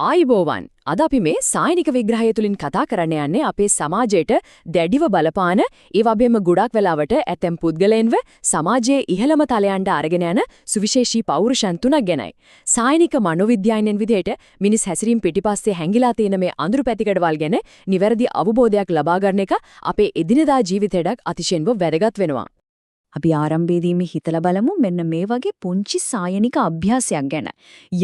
ආයිබෝවන් අද අපි මේ සායනික විග්‍රහය තුලින් කතා කරන්න යන්නේ අපේ සමාජයට දැඩිව බලපාන ඒ වගේම ගොඩක් වෙලාවට ඇතැම් පුද්ගලයන්ව සමාජයේ ඉහළම තලයන්ට අරගෙන යන සුවිශේෂී පෞරුෂයන් තුනක් ගැනයි. සායනික මනෝවිද්‍යාඥයන් විදිහට මිනිස් හැසිරීම පිටිපස්සේ හැංගිලා තියෙන මේ අඳුරු පැතිකඩවල් ගැන නිවැරදි අවබෝධයක් ලබා ගන්න එක අපේ එදිනදා ජීවිතයට අතිශයින්ම වැදගත් වෙනවා. අපි ආරම්භයේදී මේ හිතලා බලමු මෙන්න මේ වගේ පුංචි සායනික අභ්‍යාසයක් ගැන.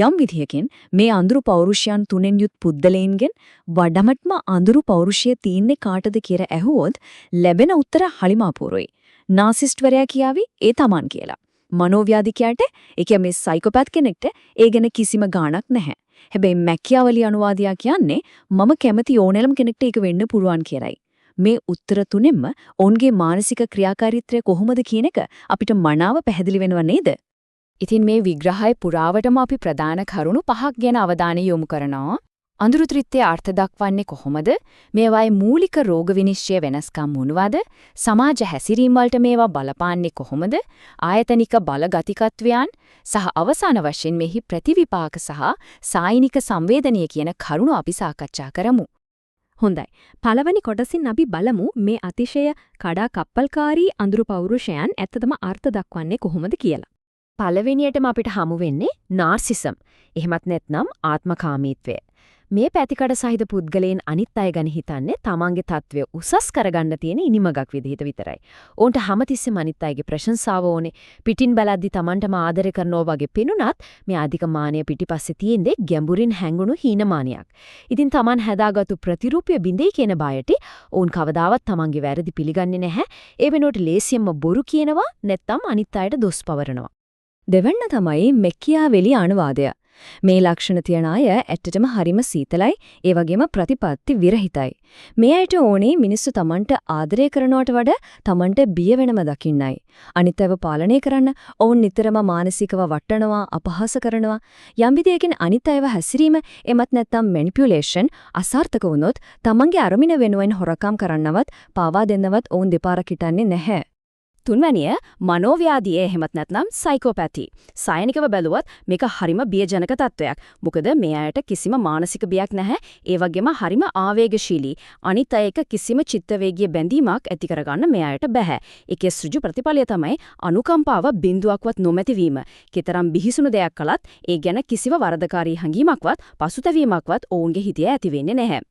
යම් විදියකින් මේ අඳුරු පෞරුෂයන් තුනෙන් යුත් පුද්දලයන්ගෙන් වඩමත්ම අඳුරු පෞරුෂය තියෙන්නේ කාටද කියලා ඇහුවොත් ලැබෙන උත්තර හරිම අපූර්වයි. නාසිස්ට්වරයා කියාවි ඒ Taman කියලා. මනෝව්‍යාධිකයාට ඒ කියන්නේ සයිකෝපැත් කෙනෙක්ට ඒ ගැන කිසිම ගාණක් නැහැ. හැබැයි මැකියාවලි අනුවාදියා කියන්නේ මම කැමති ඕනෙලම් කෙනෙක්ට ඒක වෙන්න පුළුවන් කියලායි. මේ උත්තර තුනෙන්ම ඔවුන්ගේ මානසික ක්‍රියාකාරීත්වය කොහොමද කියන එක අපිට මනාව පැහැදිලි වෙනව නේද? ඉතින් මේ විග්‍රහය පුරාවටම අපි ප්‍රධාන කරුණු පහක් ගැන අවධානය යොමු කරනවා. අඳුරු ත්‍රිත්වයේ අර්ථ දක්වන්නේ කොහොමද? මේවායේ මූලික රෝග විනිශ්චය වෙනස්කම් මොනවාද? සමාජ හැසිරීම වලට මේවා බලපාන්නේ කොහොමද? ආයතනික බල ගතිකත්වයන් සහ අවසාන වශයෙන් මෙහි ප්‍රතිවිපාක සහ සායනික සංවේදනීය කියන කරුණු අපි සාකච්ඡා කරමු. හොඳයි. පළවෙනි කොටසින් අපි බලමු මේ අතිශය කඩා කප්පල්කාරී අඳුරු පෞරුෂයන් ඇත්තටම අර්ථ දක්වන්නේ කොහොමද කියලා. පළවෙනියටම අපිට හමු වෙන්නේ නාර්සිසම්. එහෙමත් නැත්නම් ආත්මකාමීත්වය. මේ පැතිකඩ සහිත පුද්ගලයන් අනිත් අය ගැන හිතන්නේ තමන්ගේ තත්වය උසස් කරගන්න තියෙන ඉනිමගක් විදිහට විතරයි. ඕන්ට හැමතිස්සෙම අනිත් අයගේ ප්‍රශංසාව ඕනේ. පිටින් බලද්දි තමන්ටම ආදරය කරනවා වගේ පෙනුනත් මේ අධික මානය පිටිපස්සේ තියෙන්නේ ගැඹුරින් හැංගුණු හීනමානයක්. ඉතින් තමන් හදාගත්තු ප්‍රතිරූපය බිඳේ කියන බයට ඕන් කවදාවත් තමන්ගේ වැරදි පිළිගන්නේ නැහැ. ඒ වෙනුවට ලේසියෙන්ම බොරු කියනවා නැත්නම් අනිත් අයට දොස් පවරනවා. දෙවන්න තමයි මෙකියාවෙලි අනුවාදය. මේ ලක්ෂණ තියන අය ඇත්තටම හරිම සීතලයි, ඒ වගේම ප්‍රතිපත්ති විරහිතයි. මේ අයට ඕනේ මිනිස්සු Tamanට ආදරය කරනවට වඩා Tamanට බිය වෙනම දකින්නයි. අනිත්‍යව පාලනය කරන්න ඔවුන් නිතරම මානසිකව වටනවා, අපහාස කරනවා. යම් විදියකින් අනිත්‍යව හැසිරීම එමත් නැත්නම් මැනිපියුලේෂන් අසාර්ථක වුණොත් Tamanගේ අරමින වෙනුවෙන් හොරකම් කරන්නවත්, පාවා දෙන්නවත් ඔවුන් දෙපාරක් හිටන්නේ නැහැ. තුන්වැනිය මනෝව්‍යාධිය එහෙමත් නැත්නම් සයිකෝපැති. සායනිකව බැලුවත් මේක හරිම බියජනක තත්වයක්. මොකද මේ අයට කිසිම මානසික බියක් නැහැ. ඒ වගේම හරිම ආවේගශීලී. අනිත් අයක කිසිම චිත්තවේගීය බැඳීමක් ඇති කරගන්න මේ අයට බෑ. ඒකේ සෘජු ප්‍රතිඵලය තමයි අනුකම්පාව බිඳුවක්වත් නොමැති වීම. කතරම් බිහිසුණු දෙයක් කළත් ඒ ගැන කිසිව වරදකාරී හැඟීමක්වත් පසුතැවීමක්වත් ඔවුන්ගේ හිතේ ඇති වෙන්නේ නැහැ.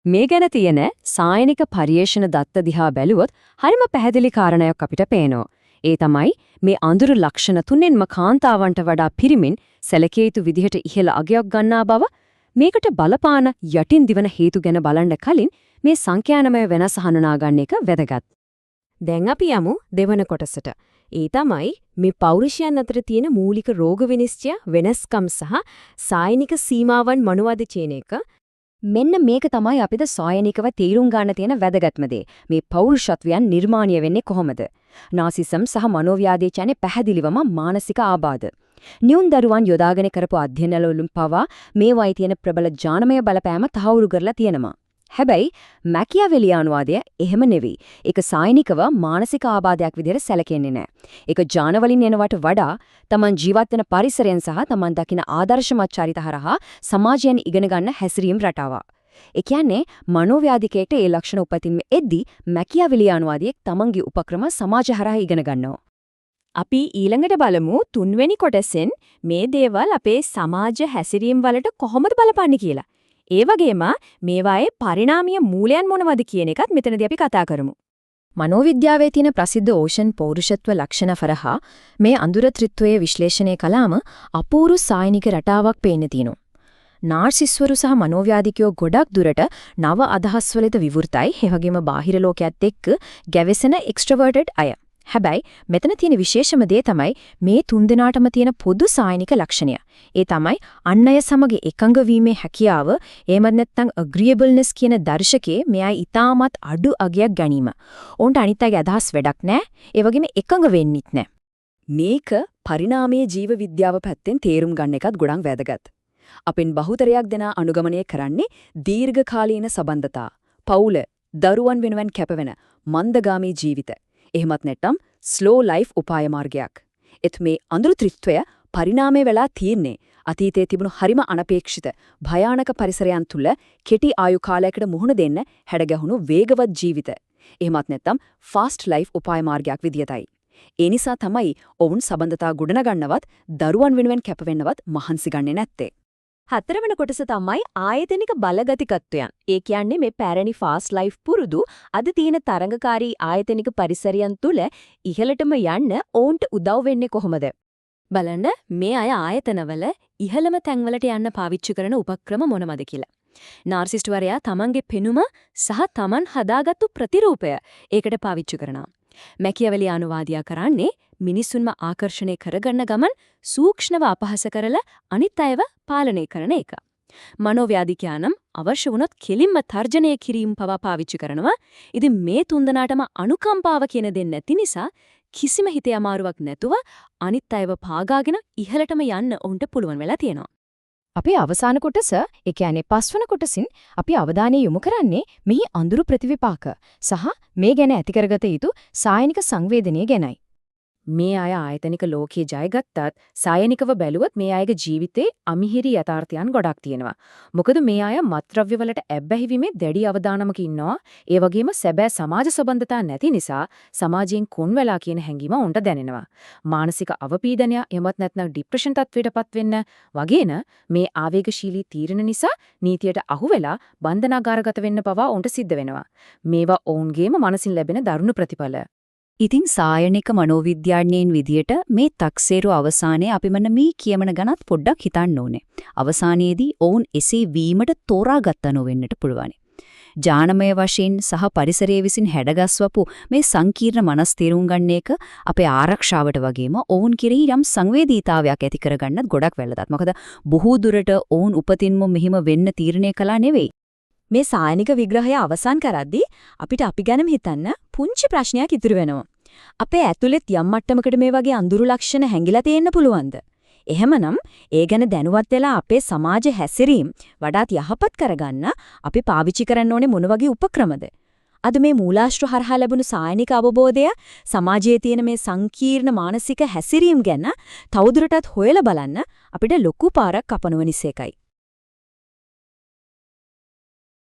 මේ ගැන තියෙන සායනික පරිේශන දත්ත දිහා බැලුවොත් හරිම පැහැදිලි කාරණයක් අපිට පේනවා. ඒ තමයි මේ අඳුරු ලක්ෂණ තුනෙන්ම කාන්තාවන්ට වඩා පිරිමින් සැලකිය යුතු විදිහට ඉහළ අගයක් ගන්නා බව මේකට බලපාන යටින් දිවන හේතු ගැන බලන්න කලින් මේ සංඛ්‍යානමය වෙනස හඳුනා ගන්න එක වැදගත්. දැන් අපි යමු දෙවන කොටසට. ඒ තමයි මේ පෞරුෂයන් අතර තියෙන මූලික රෝග විනිශ්චය වෙනස්කම් සහ සායනික සීමාවන් මොනවද කියන එක. මෙන්න මේක තමයි අපිට සායනිකව තීරුම් ගන්න තියෙන වැදගත්ම දේ. මේ පෞරුෂත්වයන් නිර්මාණය වෙන්නේ කොහොමද? නාසිසම් සහ මනෝව්‍යාධි කියන්නේ පැහැදිලිවම මානසික ආබාධ. නියුන් දරුවන් යොදාගෙන කරපු අධ්‍යයනවලින් පවා මේවායි තියෙන ප්‍රබල ඥානමය බලපෑම තහවුරු කරලා තියෙනවා. හැබැයි මැකියාවෙලි අනුවාදය එහෙම නෙවෙයි. ඒක සායනිකව මානසික ආබාධයක් විදිහට සැලකෙන්නේ නැහැ. ඒක ඥානවලින් එනවට වඩා තමන් ජීවත් වෙන පරිසරයෙන් සහ තමන් දකින ආදර්ශමත් චරිත හරහා සමාජයෙන් ඉගෙන ගන්න හැසිරීම් රටාව. ඒ කියන්නේ මනෝව්‍යාධිකයට ඒ ලක්ෂණ උපතින්ම එද්දී මැකියාවෙලි අනුවාදයේ තමන්ගේ උපක්‍රම සමාජ හරහා ඉගෙන ගන්නවා. අපි ඊළඟට බලමු තුන්වෙනි කොටසෙන් මේ දේවල් අපේ සමාජ හැසිරීම් වලට කොහොමද බලපන්නේ කියලා. ඒ වගේම මේවායේ පරිණාමීය මූලයන් මොනවද කියන එකත් මෙතනදී අපි කතා කරමු. මනෝවිද්‍යාවේ තියෙන ප්‍රසිද්ධ ඕෂන් පෞරුෂත්ව ලක්ෂණ වරහා මේ අඳුර ත්‍රිත්වයේ විශ්ලේෂණය කළාම අපූර්ව සායනික රටාවක් පේන්න තියෙනවා. නාර්සිස්වරු සහ මනෝව්‍යාධිකයෝ ගොඩක් දුරට නව අදහස් වලට විවෘතයි. ඒ වගේම බාහිර ලෝකයේත් එක්ක ගැවෙසෙන එක්ස්ට්‍රෝවර්ටඩ් අය. හැබැයි මෙතන තියෙන විශේෂම දේ තමයි මේ තුන්දෙනාටම තියෙන පොදු සායනික ලක්ෂණය. ඒ තමයි අන් අය සමග එකඟ වීමේ හැකියාව, එහෙමත් නැත්නම් agreeableness කියන දර්ශකයේ මෙයා ඊටමත් අඩු අගයක් ගැනීම. ඔවුන්ට අනිත් අයගේ අදහස් වැඩක් නැහැ. ඒ වගේම එකඟ වෙන්නෙත් නැහැ. මේක පරිණාමීය ජීව විද්‍යාව පැත්තෙන් තේරුම් ගන්න එකත් ගොඩක් වැදගත්. අපෙන් බහුතරයක් දෙනා අනුගමනය කරන්නේ දීර්ඝකාලීන සම්බන්ධතා, පවුල, දරුවන් වෙනුවෙන් කැපවෙන මන්දගාමී ජීවිත. එහෙමත් නැත්නම් ස්ලෝ ලයිෆ් උපාය මාර්ගයක්. ඒත් මේ අඳුරු ත්‍රිත්වය පරිණාමය වෙලා තියෙන්නේ අතීතයේ තිබුණු හරිම අනපේක්ෂිත භයානක පරිසරයන් තුල කෙටි ආයු කාලයකට මුහුණ දෙන්න හැඩගැහුණු වේගවත් ජීවිත. එහෙමත් නැත්නම් ෆාස්ට් ලයිෆ් උපාය මාර්ගයක් විදියටයි. ඒ නිසා තමයි ඔවුන් සබඳතා ගොඩනගන්නවත් දරුවන් වෙනුවෙන් කැපවෙන්නවත් මහන්සි ගන්නේ නැත්තේ. හතරවන කොටස තමයි ආයතනික බලගතිකත්වයන්. ඒ කියන්නේ මේ පැරණි ෆාස්ට් ලයිෆ් පුරුදු අද තියෙන තරඟකාරී ආයතනික පරිසරයන් තුල ඉහළටම යන්න ඕන්ට උදව් වෙන්නේ කොහොමද? බලන්න මේ අය ආයතනවල ඉහළම තැන්වලට යන්න පාවිච්චි කරන උපක්‍රම මොනවද කියලා. නාර්සිස්ට්වරයා තමන්ගේ පෙනුම සහ තමන් හදාගත්තු ප්‍රතිරූපය ඒකට පාවිච්චි කරනවා. මැකියවැලි අනුවාදියා කරන්නේ මිනිසුන්ව ආකර්ෂණය කරගන්න ගමන් සූක්ෂ්මව අපහාස කරලා අනිත් අයව පාලනය කරන එක. මනෝව්‍යාධිකයානම් අවශ්‍ය වුණොත් කෙලින්ම තර්ජනය කිරීම පවා පාවිච්චි කරනවා. ඉතින් මේ තුන්දෙනාටම අනුකම්පාව කියන දෙන්නේ නැති නිසා කිසිම හිතේ අමාරුවක් නැතුව අනිත් අයව පාගාගෙන ඉහළටම යන්න උන්ට පුළුවන් වෙලා තියෙනවා. අපේ අවසාන කොටස, ඒ කියන්නේ පස්වන කොටසින් අපි අවධානය යොමු කරන්නේ මෙහි අඳුරු ප්‍රතිවිපාක සහ මේ ගැන ඇති කරගත යුතු සායනික සංවේදනය ගැනයි. මේ අය ආයතනික ලෝකයේ ජයගත්තත් සායනිකව බැලුවොත් මේ අයගේ ජීවිතේ අමිහිරි යථාර්ථයන් ගොඩක් තියෙනවා. මොකද මේ අය මත්ද්‍රව්‍ය වලට ඇබ්බැහිවීමේ දැඩි අවදානමක ඉන්නවා. ඒ වගේම සැබෑ සමාජ සම්බන්ධතා නැති නිසා සමාජයෙන් කොන් වෙලා කියන හැඟීම උන්ට දැනෙනවා. මානසික අවපීඩනය එමත් නැත්නම් ડિප්‍රෙෂන් තත්ත්වයටපත් වෙන්න වගේන මේ ආවේගශීලී තීරණ නිසා නීතියට අහු වෙලා බන්ධනාගාරගත වෙන්න පවා උන්ට සිද්ධ වෙනවා. මේවා ඔවුන්ගේම මනසින් ලැබෙන දරුණු ප්‍රතිඵල. ඉතින් සායනික මනෝවිද්‍යාඥයින් විදියට මේ තක්සේරු අවසානයේ අපි මෙන්න මේ කියමන ගණත් පොඩ්ඩක් හිතන්න ඕනේ. අවසානයේදී ඔවුන් එසේ වීමට තෝරාගත්ත නොවෙන්නට පුළුවන්. ඥානමය වශයෙන් සහ පරිසරයේ විසින් හැඩගස්වපු මේ සංකීර්ණ මනස් තේරුම් ගන්න එක අපේ ආරක්ෂාවට වගේම ඔවුන් කෙරෙහි යම් සංවේදීතාවයක් ඇති කරගන්නත් ගොඩක් වැළඳත්. මොකද බොහෝ දුරට ඔවුන් උපතින්ම මෙහිම වෙන්න තීරණය කළා නෙවෙයි. මේ සායනික විග්‍රහය අවසන් කරද්දී අපිට අපි ගැනම හිතන්න පුංචි ප්‍රශ්නයක් ඉතුරු වෙනවා. අපේ ඇතුළෙත් යම් මට්ටමකට මේ වගේ අඳුරු ලක්ෂණ හැංගිලා තියෙන්න පුළුවන්ද? එහෙමනම් ඒ ගැන දැනුවත් වෙලා අපේ සමාජ හැසිරීම වඩාත් යහපත් කරගන්න අපි පාවිච්චි කරන්න ඕනේ මොන වගේ උපක්‍රමද? අද මේ මූලාශ්‍ර හරහා ලැබුණු සායනික අවබෝධය සමාජයේ තියෙන මේ සංකීර්ණ මානසික හැසිරීම ගැන තවදුරටත් හොයලා බලන්න අපිට ලොකු පාරක් කපනව නිසේකයි.